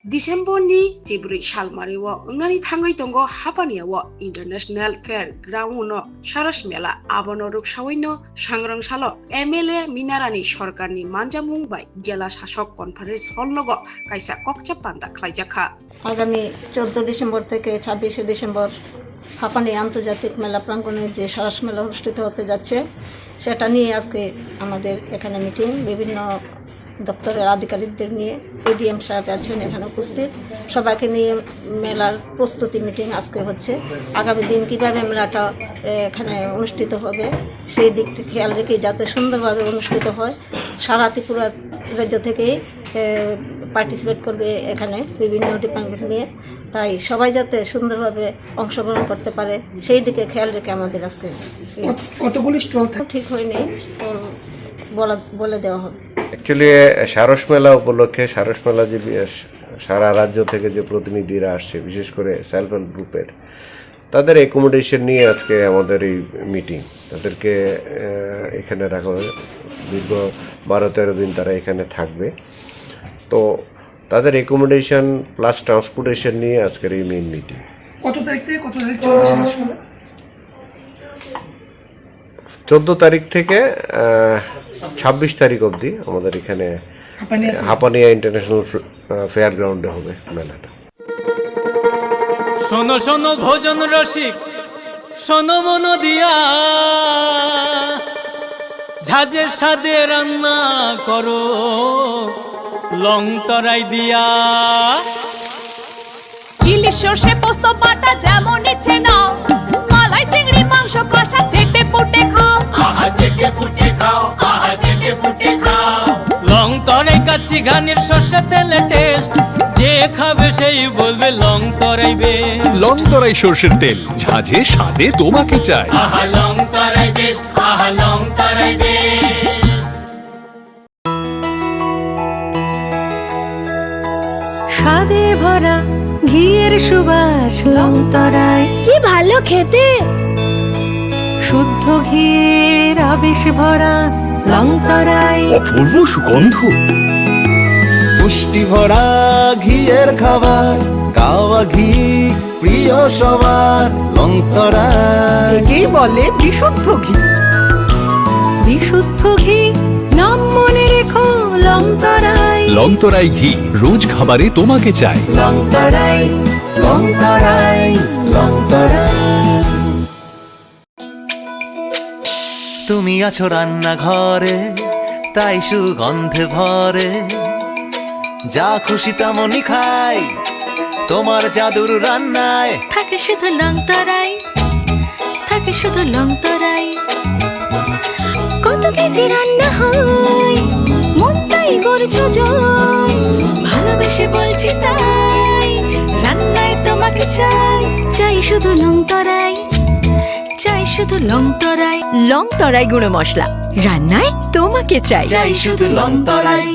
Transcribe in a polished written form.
December-ni Jibril Shalmariwo ngani thangai tongo hapaniawo International Fairground no Saras Mela abono ruksawaino sangrang salo MLA Minarani Sorkarni manjamung bai Jela Shashok Conference Hall nogo kaisa kokcha panda khlaijaka আগামী 14 December থেকে 26 December হাপানি আন্তর্জাতিক মেলা প্রাঙ্গণে যে সরস মেলা অনুষ্ঠিত হতে যাচ্ছে সেটা নিয়ে আজকে আমাদের এখানে মিটিং বিভিন্ন দপ্তরের আধিকারিকদের নিয়ে এডিএম সাহেব আছেন এখানে উপস্থিত সবাইকে নিয়ে মেলার প্রস্তুতি মিটিং আজকে হচ্ছে আগামী দিন কীভাবে মেলাটা এখানে অনুষ্ঠিত হবে সেই দিক থেকে খেয়াল রেখে যাতে সুন্দরভাবে অনুষ্ঠিত হয় সারা ত্রিপুরা রাজ্য থেকেই পার্টিসিপেট করবে এখানে বিভিন্ন ডিপার্টমেন্ট নিয়ে তাই সবাই যাতে সুন্দরভাবে অংশগ্রহণ করতে পারে সেই দিকে খেয়াল রেখে আমাদের আজকে কতগুলি স্টল ঠিক হয়নি বলে দেওয়া হবে। অ্যাকচুয়ালি সারস মেলা উপলক্ষে সারস মেলা যে সারা রাজ্য থেকে যে প্রতিনিধিরা আসছে বিশেষ করে সেলফ হেল্প গ্রুপের তাদের অ্যাকোমোডেশন নিয়ে আজকে আমাদের এই মিটিং তাদেরকে এখানে রাখা হবে দীর্ঘ 12-13 দিন তারা এখানে থাকবে তো তাদের অ্যাকোমোডেশন প্লাস ট্রান্সপোর্টেশন নিয়ে আজকের এই মেইন মিটিং। কত তারিখ থেকে কত তারিখ চলবে সারস মেলা? 14 তারিখ থেকে 26 তারিখ অবধি আমাদের এখানে হাপানিয়া ইন্টারন্যাশনাল ফেয়ার গ্রাউন্ডে হবে মেলাটা। শোনো শোনো ভোজন রসিক শোনো মন দিয়া ঝাঁঝের স্বাদে রান্না করো লং তরাই দিয়া ইলিশ সর্ষে পোস্ত বাটা যেমন ইচ্ছে নাও মালাই চিংড়ি মাংস কষা চেটে পুটে খাও আহা চেটে পুটে খাও আহা চেটে পুটে খাও লং তরাই কাচ্চি ঘানির সর্ষে তেলে টেস্ট যে খাবে সেই বলবে লং তরাই বেশ লং তরাই সর্ষের তেল ঝাঁঝে স্বাদে তোমাকে চাই আহা লং তরাই বেশ আহা লং তরাই বেশ। স্বাদে ভরা ঘিয়ের সুবাস লং তরাই কি ভালো খেতে শুদ্ধ ঘিয়ের আবেশ ভরা লং তরাই অপূর্ব সুগন্ধ পুষ্টি ভরা ঘিয়ের খাবার গাওয়া ঘি প্রিয় সবার লং তরাই একেই বলে বিশুদ্ধ ঘি বিশুদ্ধ ঘি নাম মনে রেখো লং তরাই লং তরাই ঘি রোজ খাবারে তোমাকে চাই লং তরাই লং তরাই লং তরাই। তুমি আছো রান্নাঘরে তাই সুগন্ধে ভরে যা খুশি তেমনই খাই তোমার জাদুর রান্নায় থাকে শুধু লং তরাই থাকে শুধু লং তরাই কত কেজি রান্না হয় মন তাই করছো জয় ভালোবেসে বলছি তাই রান্নায় তোমাকে চাই চাই শুধু লং তরাই চাই শুধু লং তরাই গুঁড়ো মশলা রান্নায় তোমাকে চাই চাই শুধু লং তরাই।